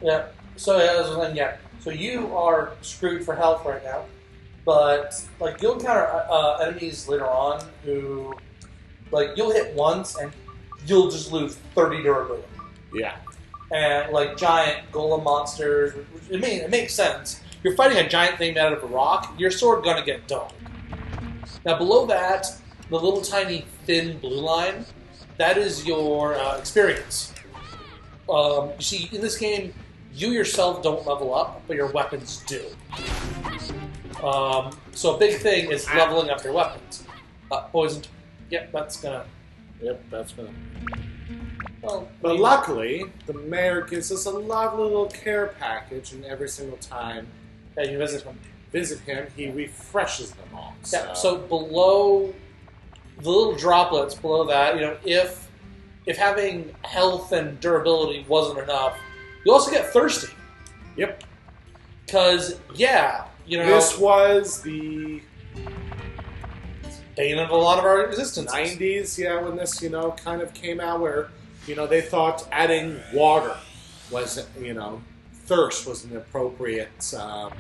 Yeah. So So you are screwed for health right now, but like you'll encounter enemies later on who, like, you'll hit once and you'll just lose 30 durability. Yeah. And like giant golem monsters, it makes sense. You're fighting a giant thing made out of a rock. Your sword gonna get dulled. Now below that, the little tiny thin blue line, that is your experience. You see, in this game, you yourself don't level up, but your weapons do. So a big thing is leveling up your weapons. Poisoned. Yep, that's gonna. Yep, that's gonna. Well, But luckily, the mayor gives us a lovely little care package, and every single time yeah, you visit him. he refreshes them all. Yeah. So below the little droplets below that, if having health and durability wasn't enough, you also get thirsty. Yep. Because this was the bane of a lot of our existence. 90s, when this kind of came out, where they thought adding water was thirst was an appropriate step.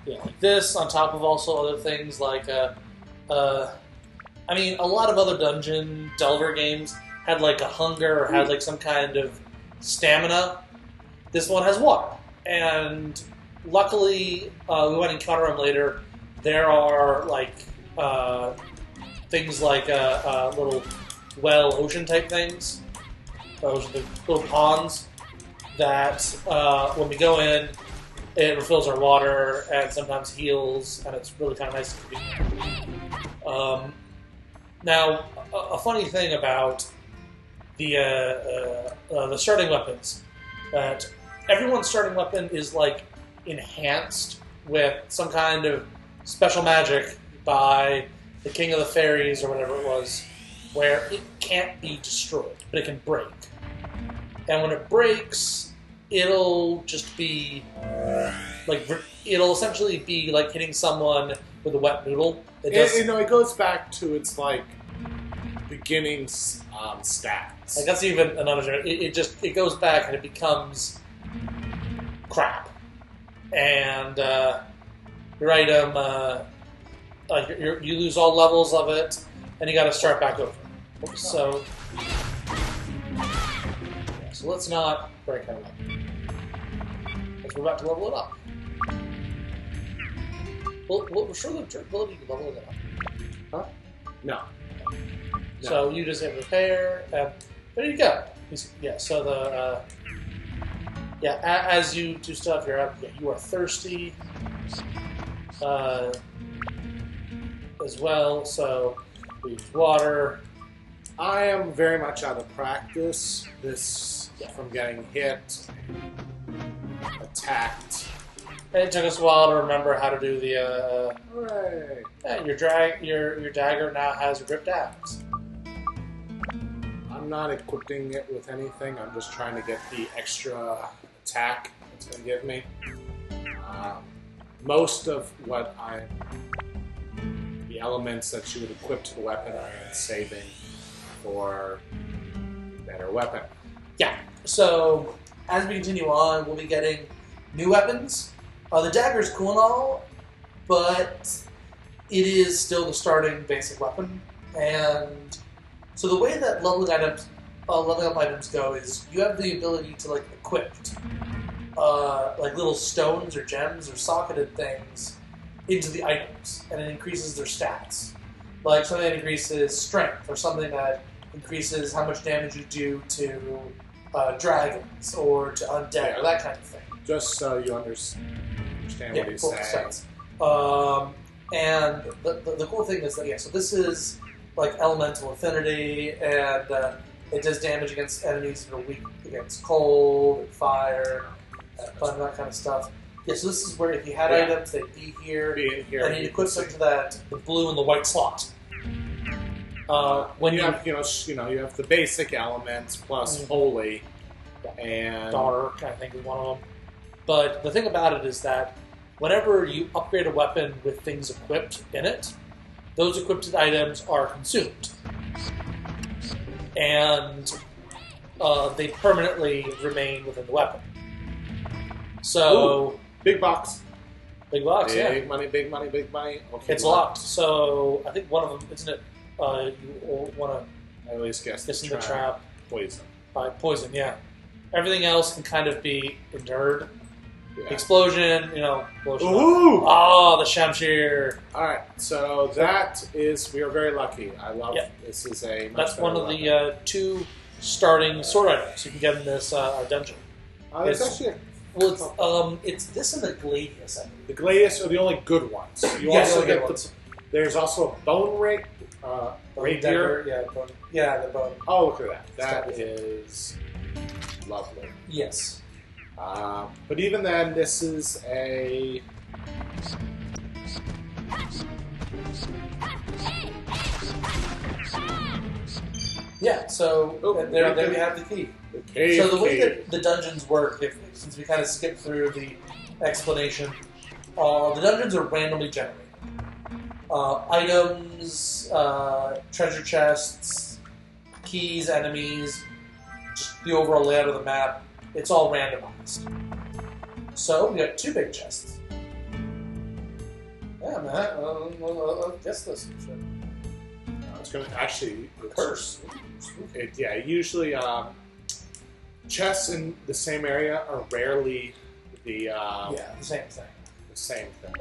Yeah, like this on top of also other things like a lot of other dungeon delver games had like a hunger or had like some kind of stamina. This one has water, and luckily we went and encounter them later. There are like things like little ocean type things. Those are the little ponds that when we go in, it refills our water and sometimes heals, and it's really kind of nice to be. Now, a funny thing about the starting weapons, that everyone's starting weapon is like enhanced with some kind of special magic by the King of the Fairies or whatever it was, where it can't be destroyed, but it can break. And when it breaks, it'll just be like it'll essentially be like hitting someone with a wet noodle. It goes back to its like beginning stats. Like that's even another. It goes back and it becomes crap, and your item you lose all levels of it, and you got to start back over. So let's not break our weapon, because we're about to level it up. We'll show the durability to level it up. Huh? No. So you just hit repair, and there you go. Yeah. So as you do stuff, you're up. Yeah, you are thirsty as well. So we use water. I am very much out of practice. From getting hit, attacked. It took us a while to remember how to do the. Hooray! Yeah, your dagger now has a ripped axe. I'm not equipping it with anything. I'm just trying to get the extra attack it's going to give me. Most of the elements that you would equip to the weapon, I am saving for a better weapon. Yeah. So as we continue on, we'll be getting new weapons. The dagger's cool and all, but it is still the starting basic weapon. And so the way that leveling up items go is you have the ability to like equip like little stones or gems or socketed things into the items, and it increases their stats. Like something that increases strength, or something that increases how much damage you do to dragons or to undead, or that kind of thing. Just so you understand what he's saying. And the cool thing is that, so this is like elemental affinity, and it does damage against enemies that are weak against cold and fire, and that kind of stuff. Yeah, so this is where if you had items, they'd be here, and you equip them to the blue and the white slot. When you have you have the basic elements plus holy and dark, I think is one of them. But the thing about it is that whenever you upgrade a weapon with things equipped in it, those equipped items are consumed, and they permanently remain within the weapon. So big box. big box, yeah. Big money, big money, big money. Okay, It's locked. So I think one of them, isn't it? You want to I always guess in the trap poison. by poison. Yeah. Everything else can kind of be endured. Yeah. Explosion, explosion. Ooh! Oh, the Shamshir. All right, so that is, we are very lucky. I love, this is a much That's one of weapon. the 2 starting sword items you can get in this dungeon. There's actually It's this and the Gladius, I believe. the Gladius are the only good ones. You Yes, also the get good ones. there's also a bone rapier. The bone. Oh, look at that. That is lovely. Yes. But even then, this is a... Yeah, so there we have the key. So the way that the dungeons work, since we kind of skipped through the explanation, the dungeons are randomly generated. Items, treasure chests, keys, enemies, just the overall layout of the map, it's all randomized. So we got 2 big chests. Yeah, man, I'll guess this. It's going to actually... Curse. Usually chests in the same area are rarely the the same thing.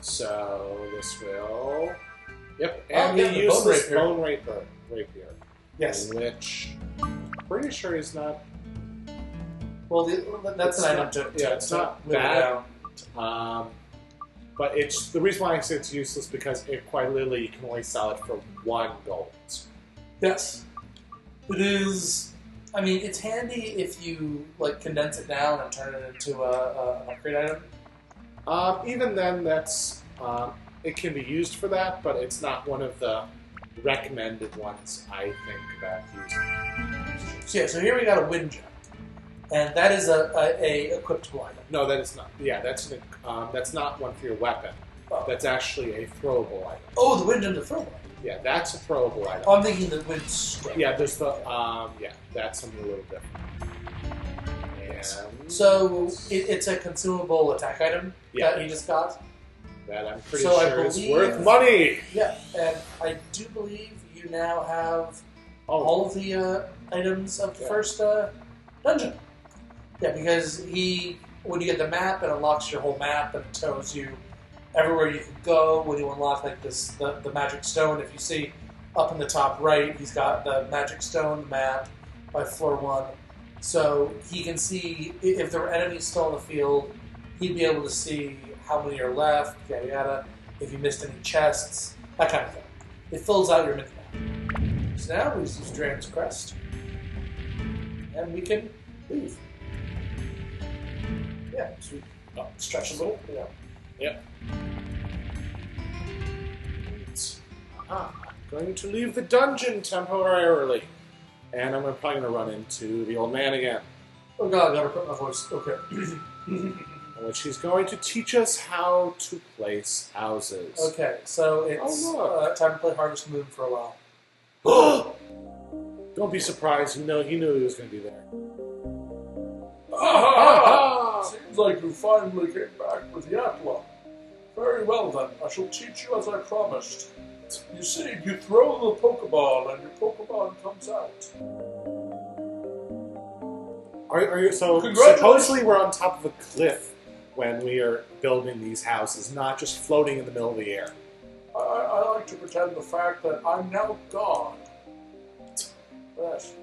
So this will... Yep, Oh, and yeah, he the used bone this rapier. bone rapier. Yes. In which I'm pretty sure he's not... Well, that's an item to it's not live bad. down. But it's the reason why I say it's useless because it quite literally you can only sell it for 1 gold. Yes. It is. I mean, it's handy if you condense it down and turn it into an upgrade item. Even then, that's it can be used for that, but it's not one of the recommended ones I think that using. So here we got a wind gem, and that is a equipable item. No, that is not. Yeah, that's not one for your weapon. Oh. That's actually a throwable item. Oh, the wind gem's a throwable item. Yeah, that's a throwable item. Oh, I'm thinking the wind strike. Yeah, there's the that's something a little different. And So it's a consumable attack item that he just got. That I'm pretty So I sure is believe- worth money. Yeah, and I do believe you now have all of the items of the first dungeon. Yeah, because when you get the map, it unlocks your whole map and it tells you everywhere you can go. When you unlock the magic stone, if you see up in the top right, he's got the magic stone map by floor 1. So he can see if there were enemies still in the field, he'd be able to see how many are left, yada yada, if you missed any chests, that kind of thing. It fills out your mini-map. So now we use Dragon's Crest, and we can leave. Yeah, so we stretch a little, Yep. I'm going to leave the dungeon temporarily. And I'm probably going to run into the old man again. Oh god, I never put my voice. Okay. In which he's going to teach us how to place houses. Okay, so it's time to play Harvest Moon for a while. Don't be surprised. He knew he was going to be there. Seems like you finally came back with the Atla. Very well then, I shall teach you as I promised. You see, you throw the Pokeball and your Pokemon comes out. Are you so? Congratulations. Supposedly we're on top of a cliff when we are building these houses, not just floating in the middle of the air. I like to pretend the fact that I'm now God. Yes.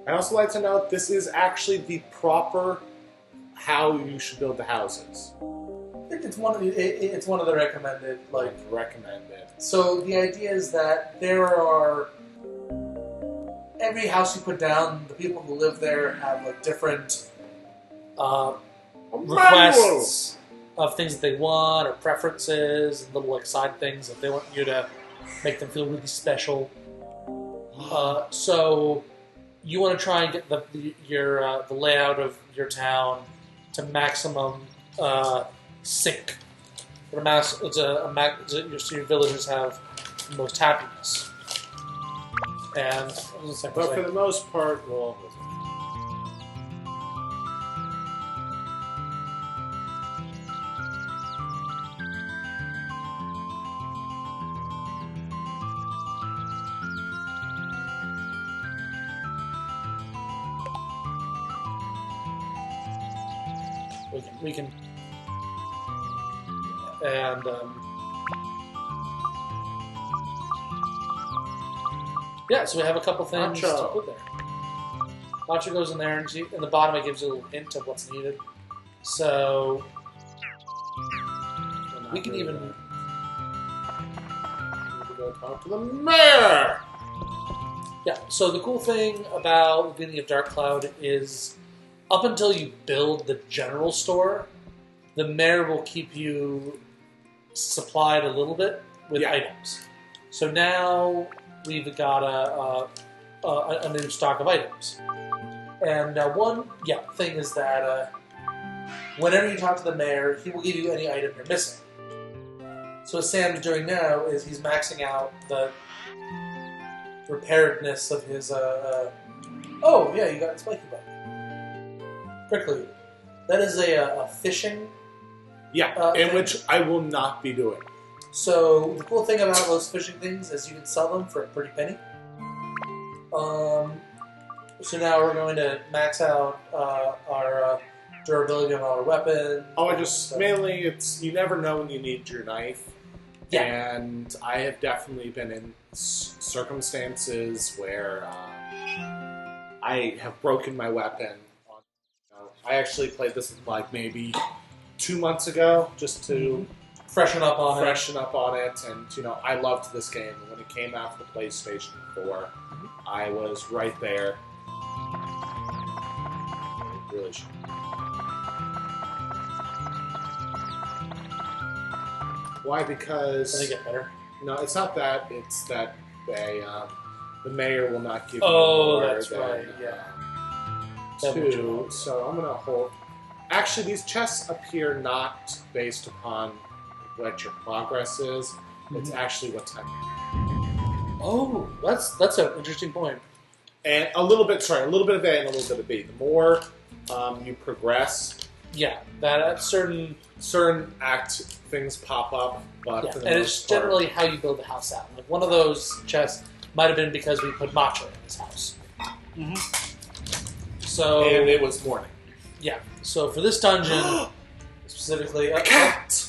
I'd also like to note this is actually the proper how you should build the houses. It's one of the recommended Recommended. So the idea is that there are every house you put down, the people who live there have different requests of things that they want or preferences and little side things that they want you to make them feel really special. So you want to try and get the layout of your town to maximum sync. Your villagers have the most happiness. And but for the most part, well, We can and yeah. So we have a couple things to put there. Nacho goes in there, and in the bottom it gives you a little hint of what's needed. So we can even go talk to the mayor. Yeah. So the cool thing about the beginning of Dark Cloud is, up until you build the general store, the mayor will keep you supplied a little bit with items. So now we've got a new stock of items. And one thing is that whenever you talk to the mayor, he will give you any item you're missing. So what Sam's doing now is he's maxing out the preparedness of his... oh, yeah, you got a spiky bug. Prickly. That is a fishing... in which I will not be doing. So the cool thing about those fishing things is you can sell them for a pretty penny. So now we're going to max out our durability on our weapons. Mainly it's you never know when you need your knife. Yeah. And I have definitely been in circumstances where I have broken my weapon. I actually played this like maybe 2 months ago just to freshen up on it. And I loved this game. And when it came out for the PlayStation 4, I was right there. I really should. Why? Because they get better. No, it's not that. It's that they the mayor will not give you more. Oh, that's than, right. Yeah. 2. So I'm gonna hold. Actually, these chests appear not based upon what your progress is. It's actually what time. Oh, that's an interesting point. And a little bit of A and a little bit of B. The more you progress, that at certain things pop up, but for the and most it's part, generally how you build the house out. Like one of those chests might have been because we put matcha in his house. So and it was morning. Yeah. So for this dungeon specifically, a cat.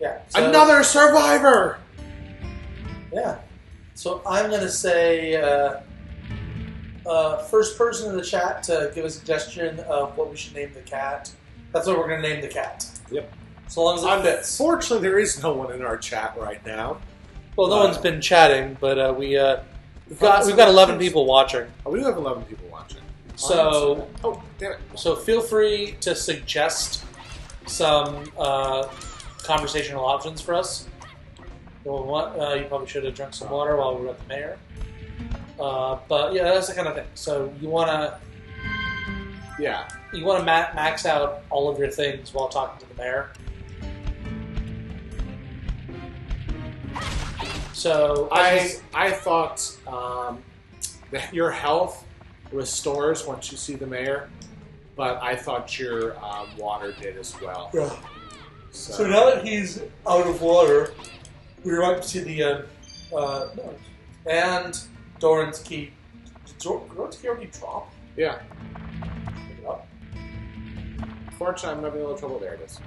Yeah. So, another survivor. Yeah. So I'm gonna say first person in the chat to give a suggestion of what we should name the cat. That's what we're gonna name the cat. Yep. So long as it fits. Unfortunately, there is no one in our chat right now. Well, no one's been chatting, but we've got 11 people watching. Oh, we do have 11 people watching. So, damn it. So feel free to suggest some conversational options for us. You probably should have drunk some water while we were at the mayor. But yeah, that's the kind of thing. So you want to max out all of your things while talking to the mayor. So I thought that your health restores once you see the mayor, but I thought your water did as well. Yeah. So now that he's out of water, we're about to see the and Doran's key. Did Doran's key already drop? Yeah. Pick it up. Fortunately, I'm having a little trouble. There it is.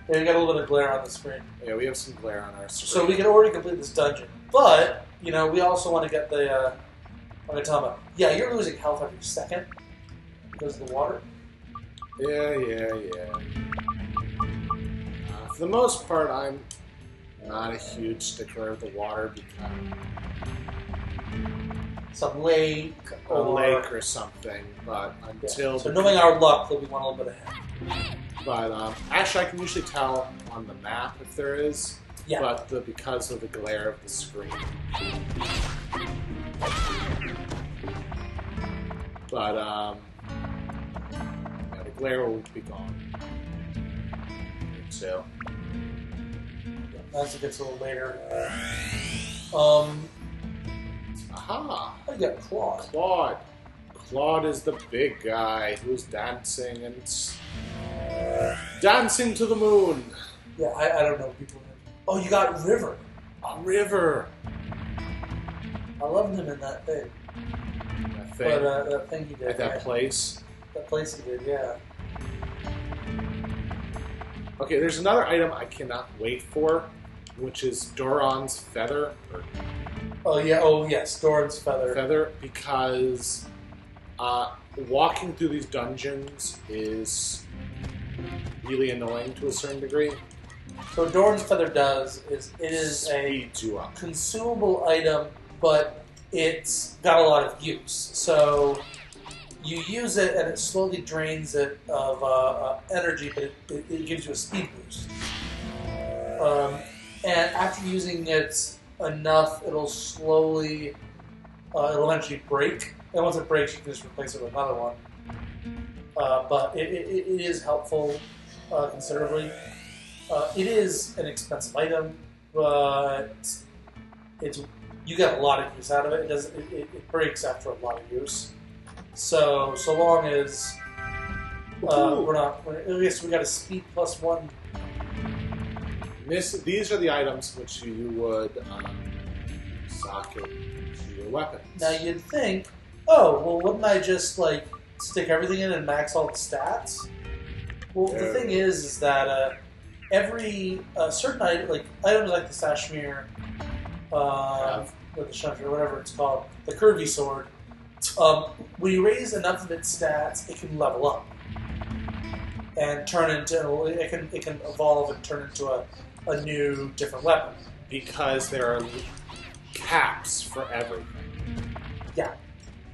Yeah, we got a little bit of glare on the screen. Yeah, we have some glare on our screen. So we can already complete this dungeon, but we also want to get the. I'm gonna tell him. Yeah, you're losing health every second because of the water. Yeah. For the most part, I'm not a huge stickler of the water because some lake or something. But until so knowing our luck, that we want a little bit ahead. But actually, I can usually tell on the map if there is. Yeah. But because of the glare of the screen. But the glare will be gone. So. As it gets a little later. Aha! I got Claude. Claude is the big guy who's dancing dancing to the moon. Yeah, I don't know people. Oh, you got River. A river. I loved him in that thing. That thing. But that thing he did. At that place. That place he did, yeah. Okay, there's another item I cannot wait for, which is Doran's Feather. Oh yeah. Oh yes, Doran's feather. Feather, because walking through these dungeons is really annoying to a certain degree. So what Doran's feather does is it is a Speeds you up. consumable item, but it's got a lot of use. So you use it and it slowly drains it of energy, but it gives you a speed boost. And after using it enough, it'll slowly, it'll eventually break. And once it breaks, you can just replace it with another one. But it is helpful considerably. It is an expensive item, but you get a lot of use out of it. It breaks after a lot of use. So long as I guess we got a speed +1. These are the items which you would socket to your weapons. Now you'd think, oh well, wouldn't I just like stick everything in and max all the stats? Well, the thing is that every certain item, like items like the Sashmir, or the Shunter, or whatever it's called, the Curvy Sword, when you raise enough of its stats, it can level up and turn into it can evolve and turn into a new different weapon. Because there are caps for everything. Yeah,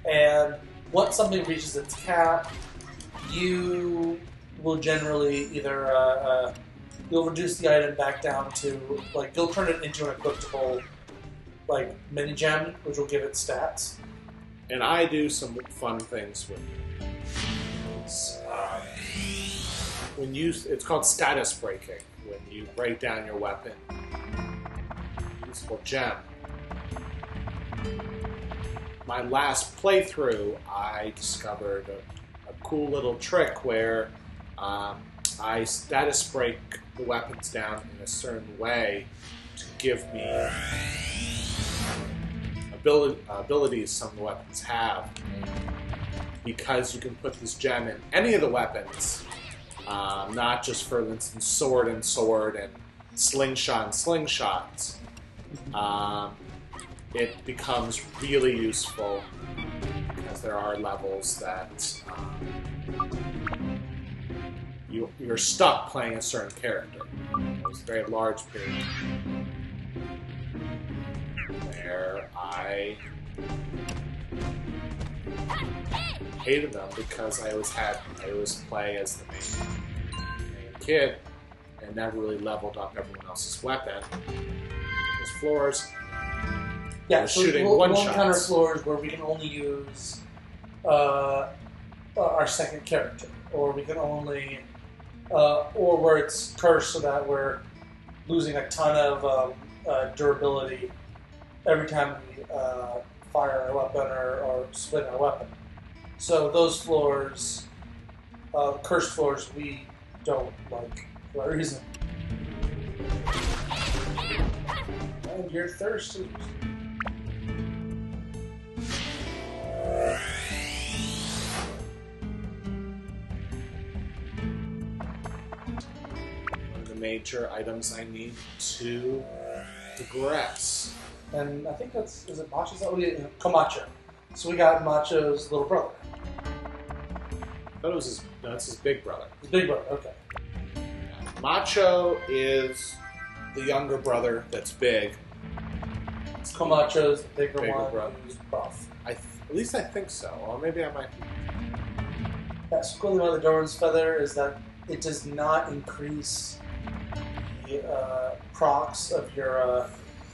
and once something reaches its cap, you will generally either you'll reduce the item back down to like you'll turn it into an equipable like mini gem, which will give it stats. And I do some fun things with it. It's called status breaking. When you break down your weapon, useful gem. My last playthrough, I discovered a cool little trick where I status break the weapons down in a certain way to give me abilities some of the weapons have. Because you can put this gem in any of the weapons, not just, for instance, sword and slingshot and slingshots. It becomes really useful because there are levels that you're stuck playing a certain character. It was a very large period where I hated them because I always play as the main kid and never really leveled up everyone else's weapon. There's floors. Yeah, so shooting we'll one-shots. encounter floors where we can only use our second character, or we can only, or where it's cursed so that we're losing a ton of durability every time we fire our weapon or spin our weapon. So those floors, cursed floors, we don't like for that reason. And you're thirsty. One of the major items I need to progress. And I think is it Macho's? Camacho. So we got Macho's little brother. I thought it was that's his big brother. His big brother, okay. Macho is the younger brother that's big. Camacho's the bigger one brother. who's buff. At least I think so. Or maybe I might. That's cool about the Doran's Feather is that it does not increase the procs of your other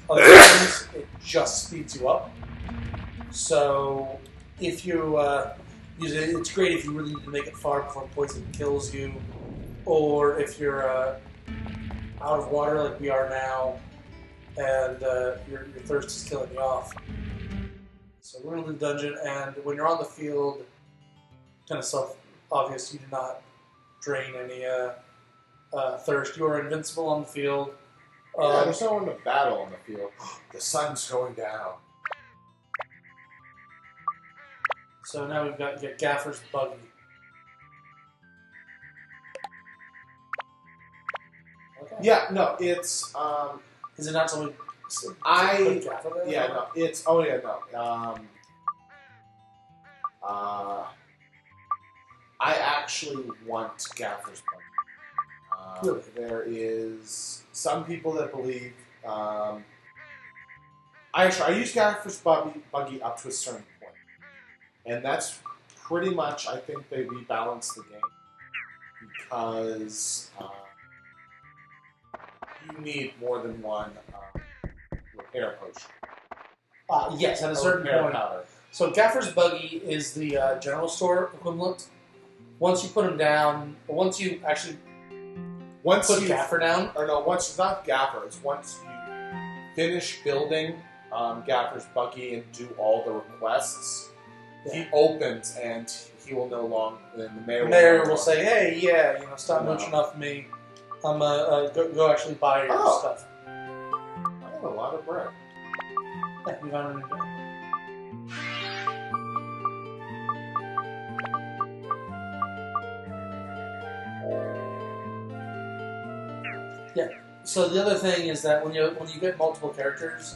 weapons. It just speeds you up. So if you use it, it's great if you really need to make it far before poison kills you, or if you're out of water like we are now, and your thirst is killing you off. So we're in the dungeon, and when you're on the field, kind of self-obvious, you do not drain any thirst. You are invincible on the field. There's no one to battle on the field. The sun's going down. So now we've got Gaffer's Buggy. Okay. Yeah, no, it's Is it not something? I Gaffer there? yeah no it's oh yeah no I actually want Gaffer's Buggy. Really? There is some people that believe. I use Gaffer's Buggy up to a certain point, and that's pretty much. I think they rebalance the game because you need more than one repair potion. Yes, at a certain repair point. powder. So Gaffer's Buggy is the general store equivalent. Once you put them down, or once you actually put Gaffer down. Or no, once it's not Gaffer, it's once you finish building Gaffer's Buggy and do all the requests, he opens and he will no longer. Then the mayor will say, "Hey, stop mooching off me. I'm go actually buy your stuff." I have a lot of bread. Yeah, we found a new day. Yeah. So the other thing is that when you get multiple characters,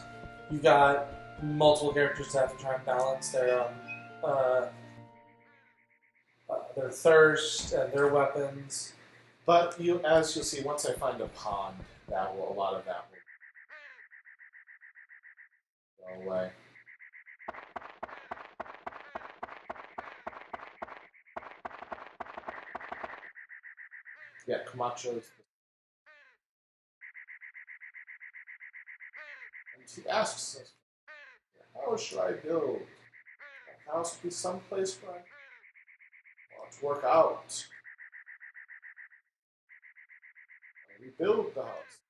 you've got multiple characters that have to try and balance their thirst and their weapons. But as you'll see, once I find a pond, a lot of that will go away. Yeah, Camacho's. And he asks us, how should I build? A house be someplace where I want to work out. We build the house.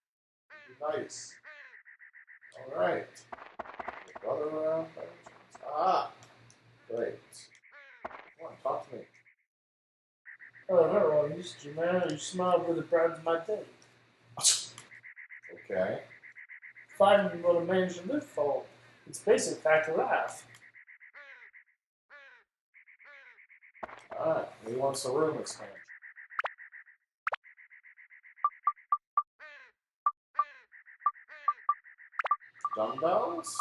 It'd be nice. Alright. Your brother around? Great. Come on, talk to me. Oh, I missed you, man. You smiled really bright in my day. Okay. Finding what a man should live for. It's basic fact of life. Alright, he wants a room expansion. Dumbbells?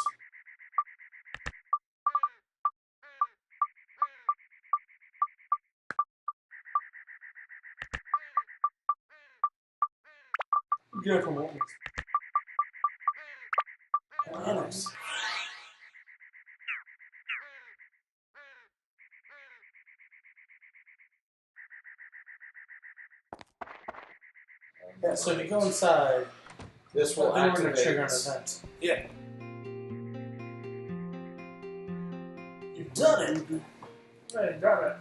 Good for moments. Bananas. Yeah, so if you go inside, this will then we're going activate. to trigger an event. Yeah. You've done it. Hey, done it.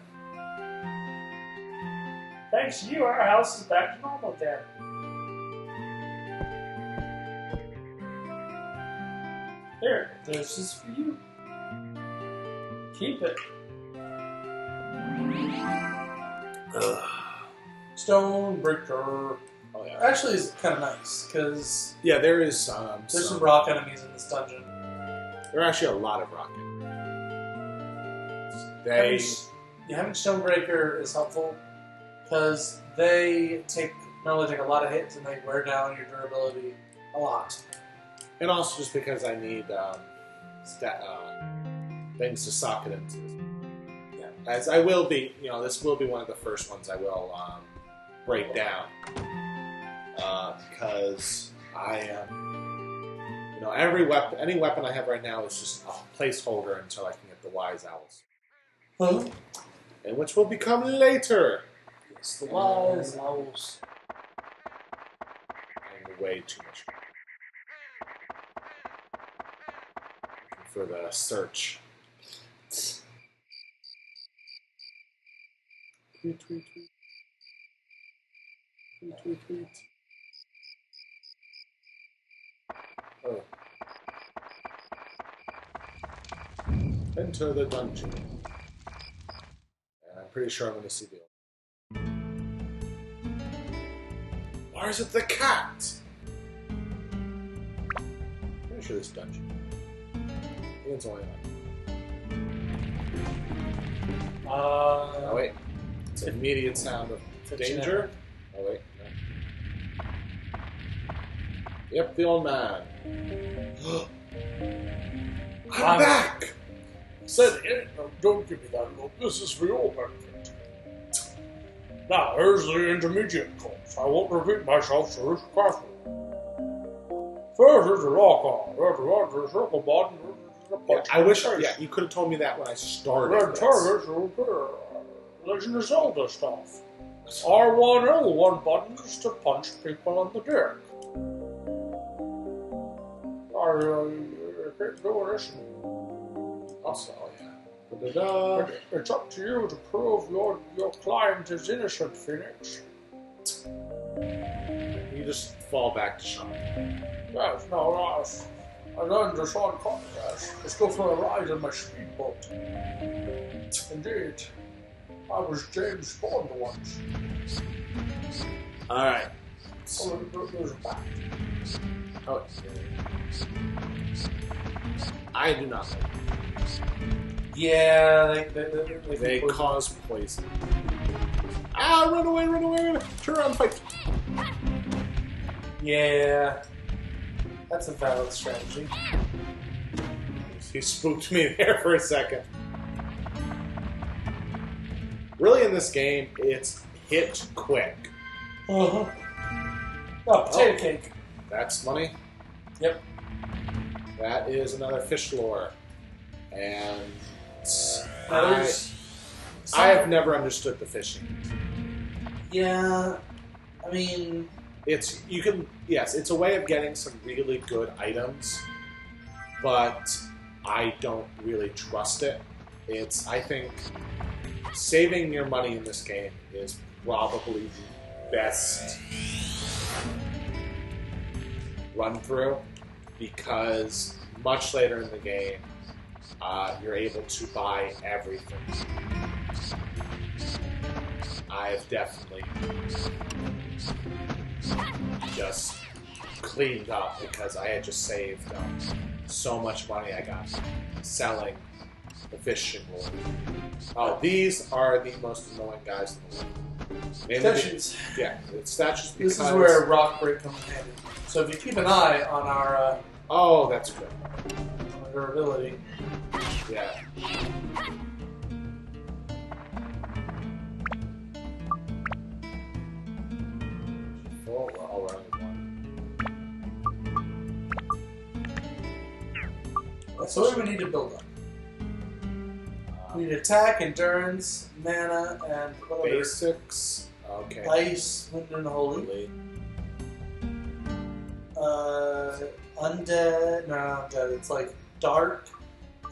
Thanks to you, our house is back to normal again. Here, this is for you. Keep it. Stonebreaker. Oh yeah. Actually, it's kind of nice because Yeah, there is there's some rock enemies in this dungeon. There are actually a lot of rock enemies. Having Stonebreaker is helpful because they not only take a lot of hits and they wear down your durability a lot. And also just because I need things to sock it into. Yeah. As I will be, this will be one of the first ones I will break down. Because I am, any weapon I have right now is just a placeholder until I can get the Wise Owls. Huh? And which will become later. It's the Wise Owls. And way too much for the search. Tweet, tweet, tweet. Tweet, tweet, tweet. Oh. Enter the dungeon. And I'm pretty sure I'm going to see the. Or is it the cat? Pretty sure this dungeon. I think it's only like. Oh wait. It's an immediate sound of danger. Oh wait. No. Yep, the old man. I'm back! Said, no, don't give me that look. This is for your benefit. Now, here's the intermediate course. I won't repeat myself, so it's careful. First is the lock on. There's a circle button. I wish you could have told me that when I started. Red targets repair. Legend of Zelda stuff. R1 L1 buttons to punch people on the dick. I can't do this. Also, yeah. It's up to you to prove your client is innocent, Phoenix. You just fall back to shock. Yes, no, I learned this on contest. Let's go for a ride in my speedboat. Indeed. I was James Bond once. Alright. Oh, there's a bat. Oh, I do not like Yeah, they cause poison. Ah, run away, run away, run away. Turn around, fight. Yeah. That's a valid strategy. He spooked me there for a second. Really, in this game, it's hit quick. Uh-huh. Oh, potato cake. That's money. Yep. That is another fish lore. And I have never understood the fishing. Yeah, I mean, it's a way of getting some really good items, but I don't really trust it. I think saving your money in this game is probably the best run through, because much later in the game, you're able to buy everything. I've definitely just cleaned up because I had just saved so much money I got selling the fishing lure. Oh, these are the most annoying guys in the world. statues. Yeah, it's statues because... This is where rock break comes in handy. So if you keep an eye on our... oh, that's good. on durability. Yeah. Oh, all around one. So what do we need to build up? We need attack, endurance, mana, and what other? Basics. Okay. Ice, wind, and holy. Undead. No, not undead. It's like dark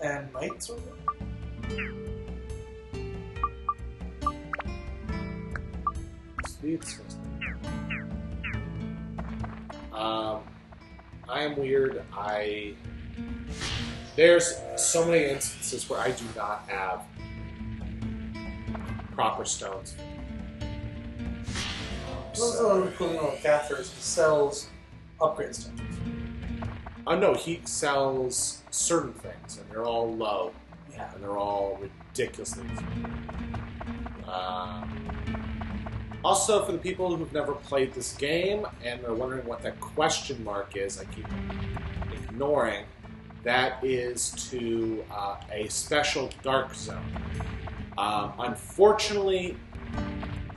and might sort of. Speed. I am weird. There's so many instances where I do not have proper stones. Those are the cool little gaffers. He sells upgrade stones. No, he sells certain things, and they're all low. Yeah. And they're all ridiculously also, for the people who've never played this game and are wondering what that question mark is, I keep ignoring, that is to a special dark zone. Unfortunately,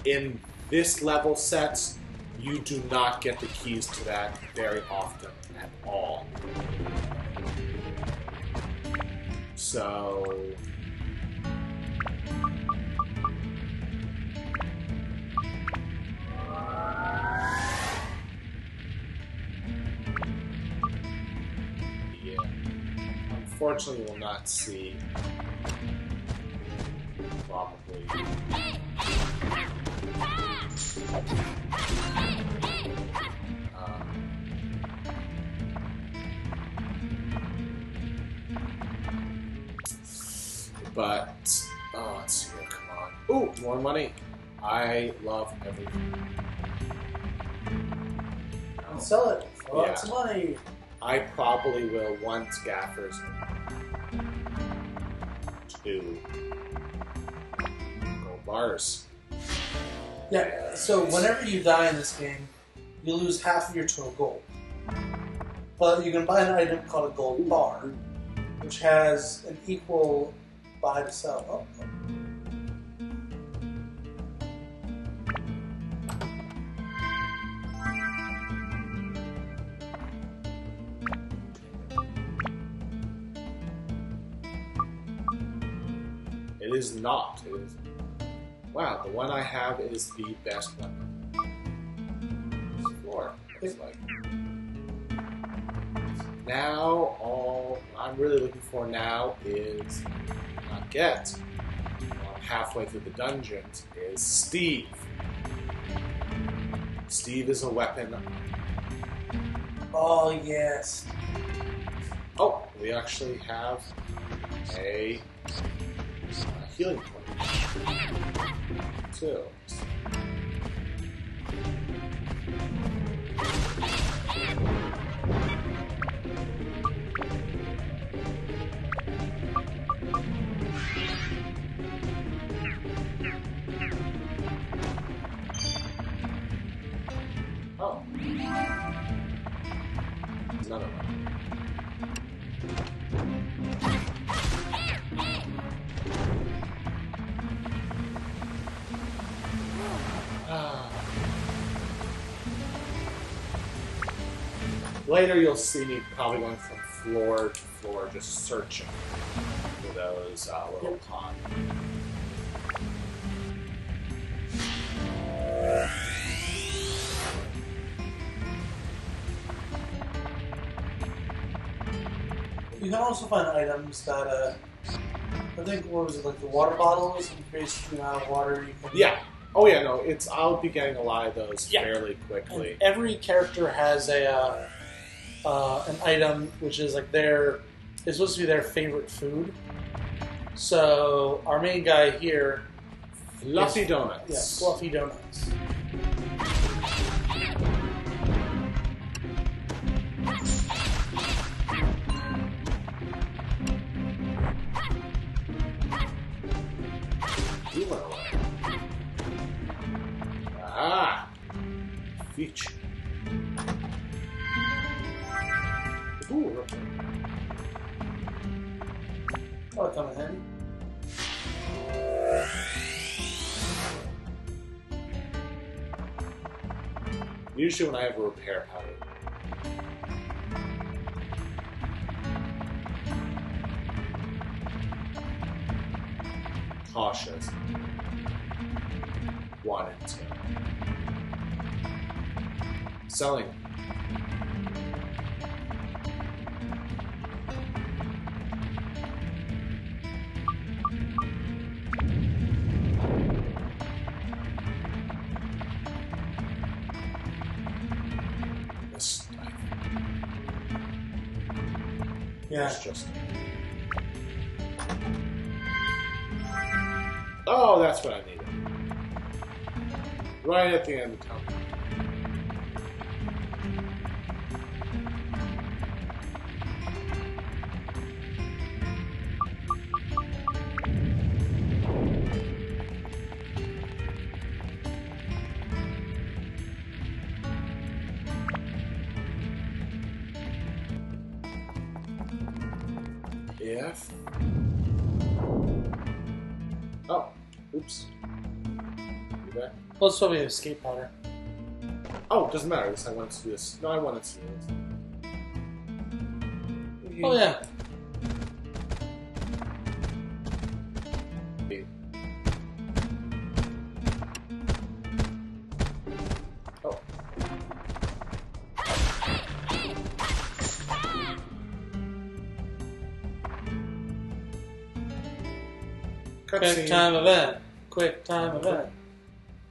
in this level sets, you do not get the keys to that very often at all. So... yeah. Unfortunately, you will not see probably... but, oh, let's see here, come on. Ooh, more money. I love everything. I'll sell it for lots of money. I probably will want gaffers to gold bars. Yeah, so whenever you die in this game, you lose half of your total gold. but you can buy an item called a gold bar, which has an equal buy to sell. Oh. It is not. It is. Wow, the one I have is the best weapon. Floor. It's like. Now, all I'm really looking for now is not get. I'm halfway through the dungeons. Is Steve. Steve is a weapon. Oh yes. Oh, we actually have a healing point. Too. Oh. Another one. Later you'll see me probably going from floor to floor just searching for those little pods. You can also find items that, I think, what was it, like the water bottles, increase the amount of water you can... Yeah. Oh yeah, no, I'll be getting a lot of those fairly quickly. And every character has a an item which is like it's supposed to be their favorite food. So our main guy here, Fluffy donuts. Yeah, fluffy donuts. You went away. Ah, Feach. Ooh, okay. Oh, come in handy. Usually when I have a repair powder. Cautious. 1 and 2. Selling. This knife. Yeah. It's just. Oh, that's what I needed. Right at the end of the tunnel. If. Oh, oops. You back? Well, it's probably escape powder. Oh, doesn't matter. This I wanted to do this. No, I wanted to do this. Oh yeah. Oh. Quick time event. Quick time event.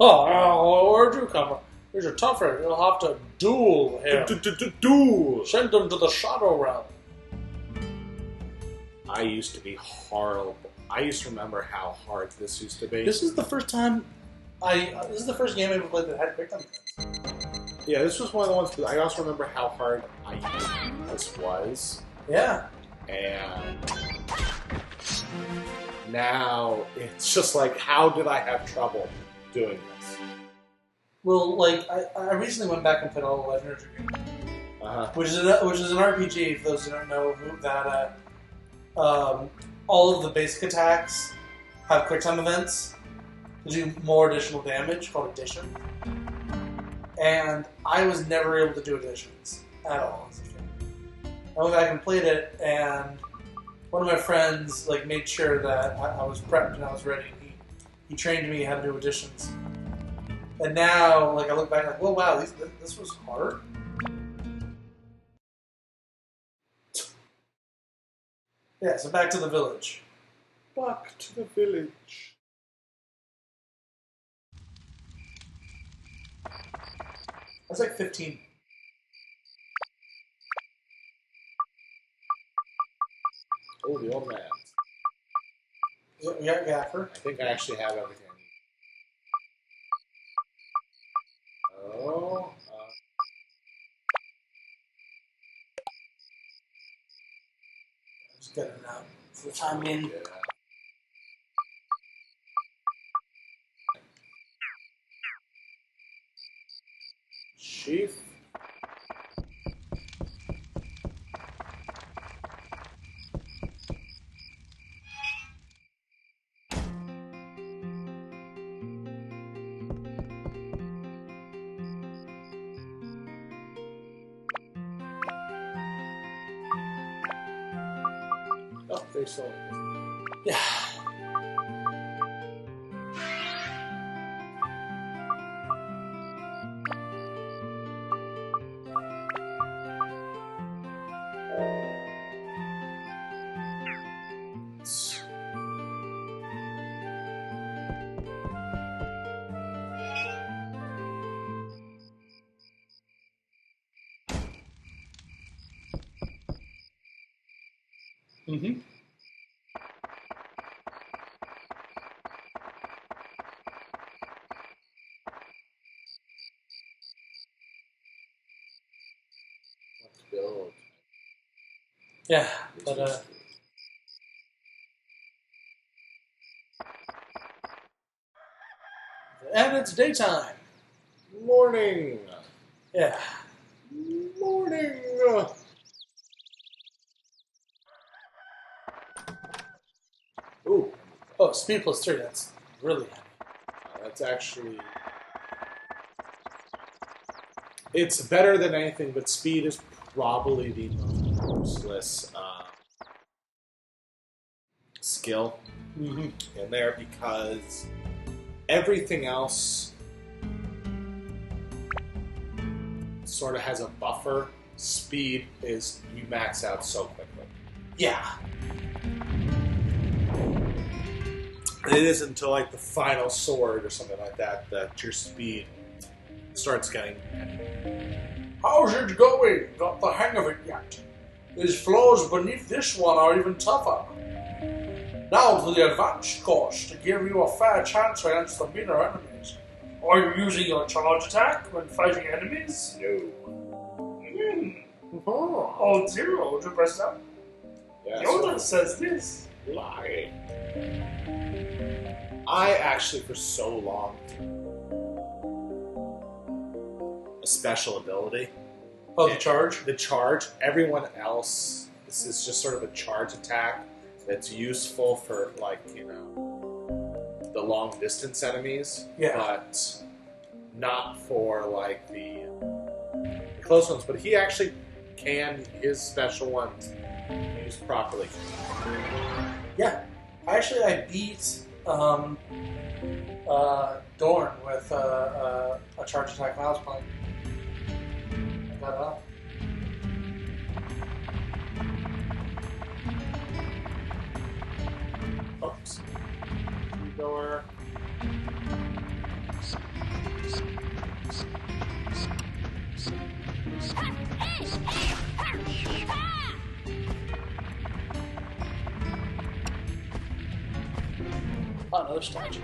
Oh, where'd you come from? Here's your tougher. You'll have to duel him. Duel! Send him to the Shadow Realm. I used to be horrible. I used to remember how hard this used to be. This is the first time this is the first game I ever played that had quick time events. Yeah, this was one of the ones, but I also remember how hard this was. Yeah. And now it's just like, how did I have trouble doing this? Well, like, I recently went back and played all the Legendary games. which is an RPG. For those who don't know, that all of the basic attacks have quick time events to do more additional damage, called addition. And I was never able to do additions at all as a kid. I went back and played it, and one of my friends made sure that I was prepped and I was ready. He trained me how to do additions. And now, I look back well, wow, this was hard. Yeah, so back to the village. Back to the village. I was 15. Oh, the old man. We got Gaffer. I think I actually have everything I need. Oh. Just getting it out for the time being. Yeah. Chief. Oh, they sold it. Yeah. Mm-hmm. Let's build. Yeah, but and it's daytime. Morning. Yeah. Morning. Ooh. Oh, speed +3. That's really heavy. That's actually... It's better than anything, but speed is probably the most useless skill in there because everything else sort of has a buffer. Speed is, you max out so quickly. Yeah. It isn't until the final sword or something like that that your speed starts getting... How's it going? Got the hang of it yet? These floors beneath this one are even tougher. Now to the advanced course to give you a fair chance against the meaner enemies. Are you using your charge attack when fighting enemies? No. Oh, 0%. Yeah, Yoda says this. Lie. I actually, for so long, a special ability. Oh, the charge? The charge. Everyone else, this is just sort of a charge attack that's useful for, the long distance enemies. Yeah. But not for, the close ones. But he actually can, his special ones, used properly. Yeah. I beat Dorn with a charge attack when I was playing. I got it up. Oops. Door. Oh, another statue.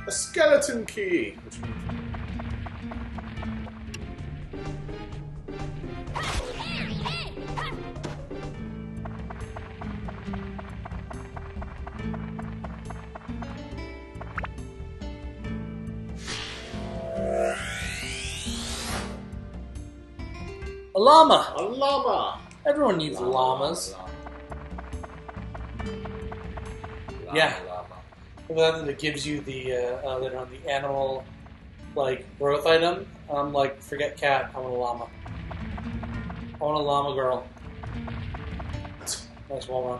A skeleton key! Which means A llama! a llama! Everyone needs llamas. Yeah. Llama. Well, that gives you the animal growth item. I'm like, forget cat. I want a llama. I want a llama girl. Nice well run.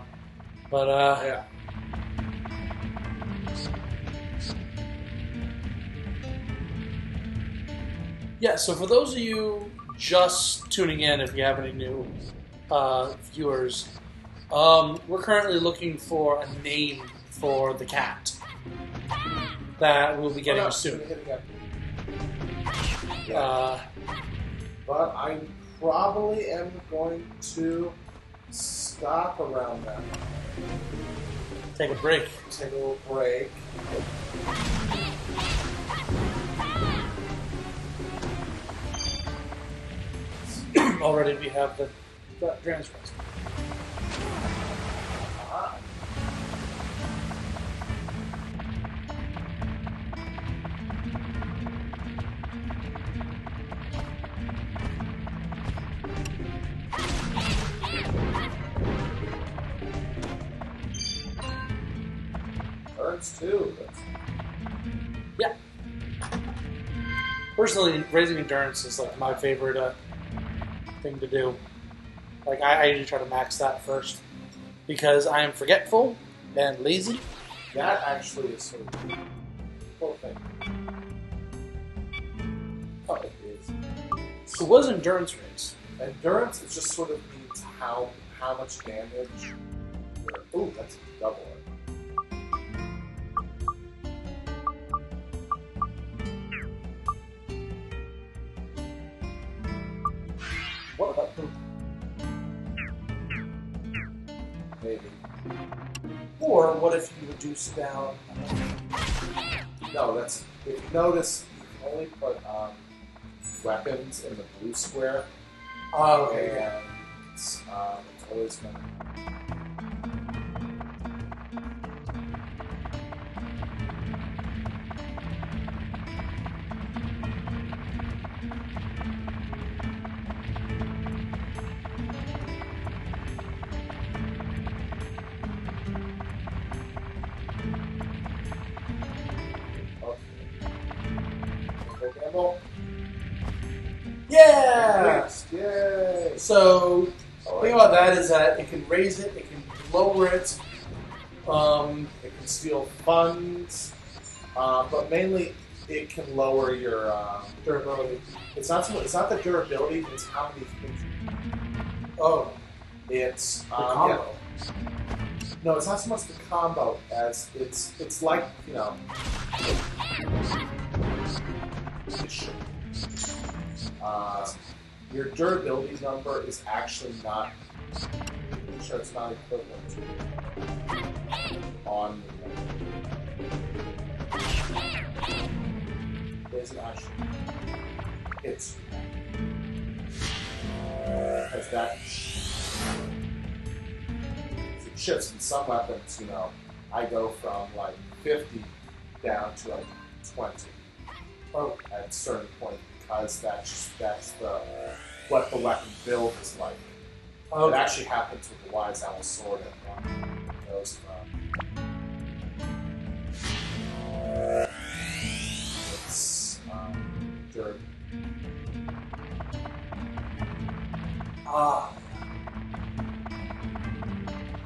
But Yeah. yeah. So for those of you just tuning in, if you have any new viewers, we're currently looking for a name for the cat that we'll be getting soon. But I probably am going to stop around that. Take a break. Take a little break. Already we have the transfers. Ah. Birds too. Yeah. Personally, raising endurance is like my favorite thing to do. Like I usually try to max that first because I am forgetful and lazy. That actually is sort of the whole thing. Oh, it is. So what is endurance raise? Endurance is just sort of means how much damage. Ooh, that's a double. What about the maybe? Or what if you reduce down? No, that's if you notice, you can only put weapons in the blue square. Oh, okay. And it's always going to. Yeah. Yes, yay! So the thing about that is that it can raise it, it can lower it. It can steal funds, but mainly it can lower your Durability. It's not the durability; it's how many things. Oh, It's the combo. yeah. No, it's not so much the combo as it's like it should. Your durability number is actually not. I'm sure it's not equivalent to on. Is it actually? It's because that it shifts in some weapons. I go from like 50 down to like 20 at a certain point because that's what the weapon build is like. Okay. It actually happens with the Wise Owl Sword and those. It's dirt. Ah.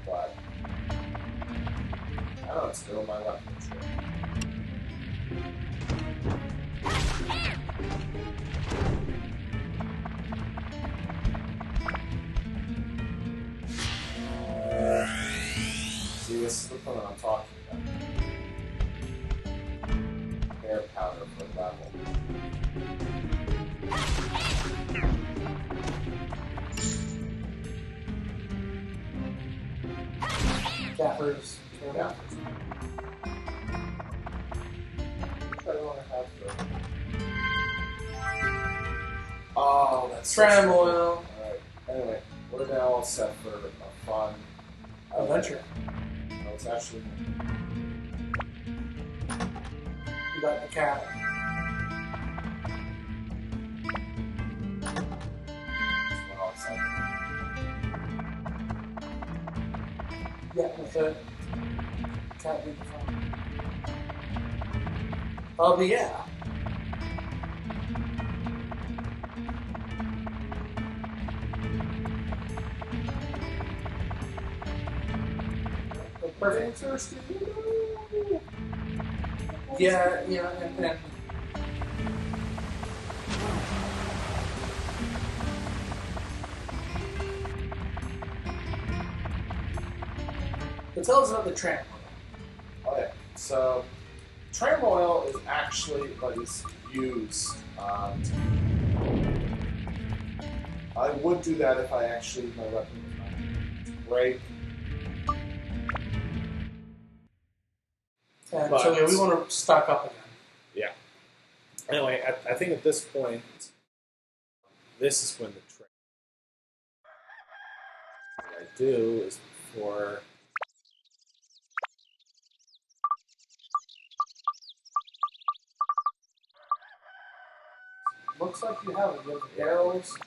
But I don't know, it's still my weapon. See, this is the one I'm talking about. Air powder for level. Gappers. Yeah. Oh, that's Tram oil. Alright. Anyway, we're now all set for a fun Adventure. No, it's actually. You got the cat. Went outside. Yeah, with the cat being the front. But yeah. Perfect. Thirsty. Yeah, and but tell us about the tram. Okay, so tram oil is actually what is used. I would do that if I actually my weapon was not break. And But- so yeah, we want to stock up again. Yeah. Anyway, I think at this point, this is when the trick. What I do is before. Looks like you have it. You have the barrels,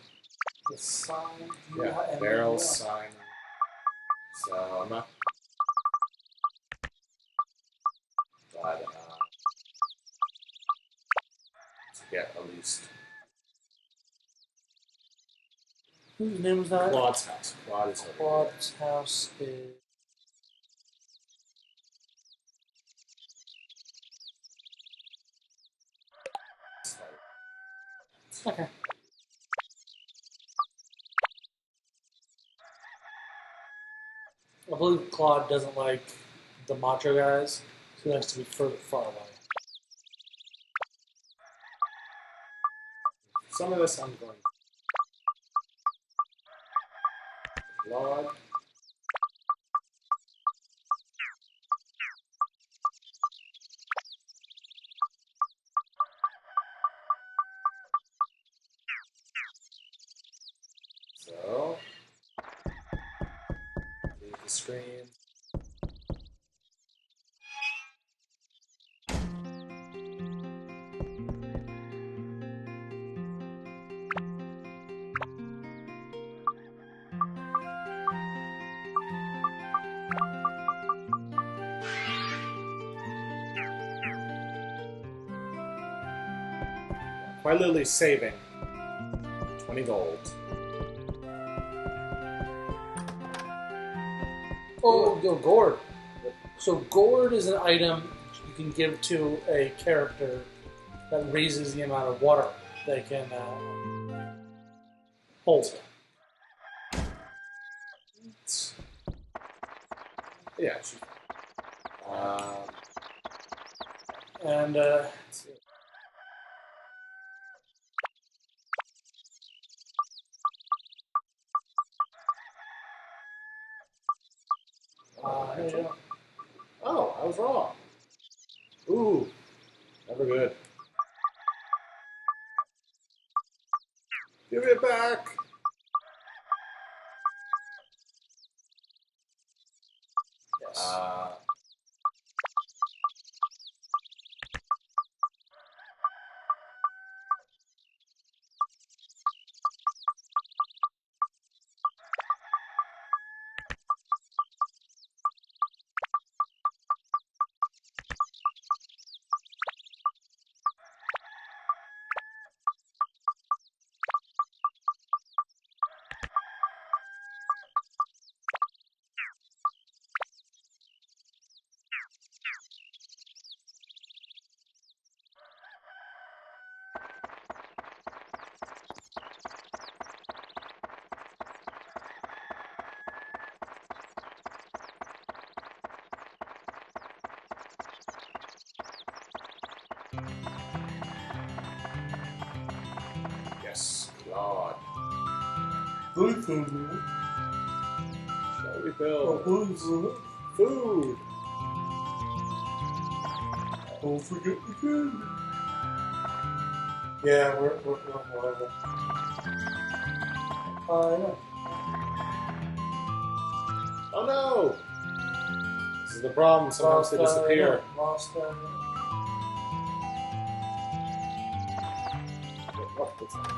the sign. Yeah, barrel sign. So I'm not. But to get at least Whose name was that? Claude's house. Claude is over here. Claude's house is. Okay. I believe Claude doesn't like the macho guys, so he likes to be far away. Some of this I'm going. Claude. So, leave the screen. Quite literally saving 20 gold. Oh, yo, gourd. So gourd is an item you can give to a character that raises the amount of water they can hold. Yeah. Um, And let's see. here you go. Oh, I was wrong. Ooh, never good. Give it back. Yes. Yes, Claude. Good for me. Shall we build Good for food? Don't forget the candy. Yeah, we're horrible. No. Oh no! This is the problem. Sometimes they disappear. Lost. What? What's that?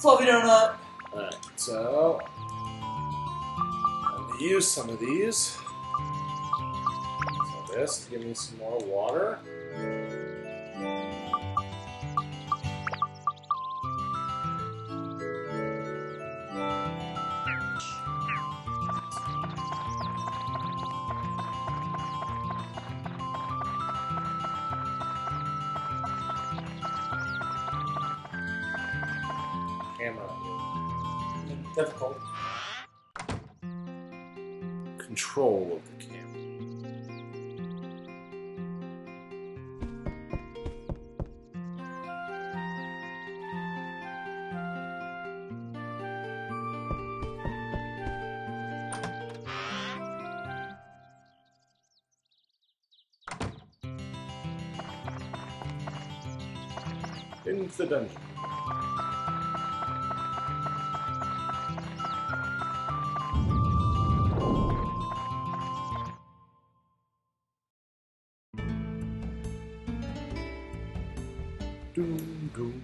Fluffy donut. Alright, so I'm gonna use some of these. So this to give me some more water. Camera. Difficult. Control of the camera. Into the dungeon. Doom, doom.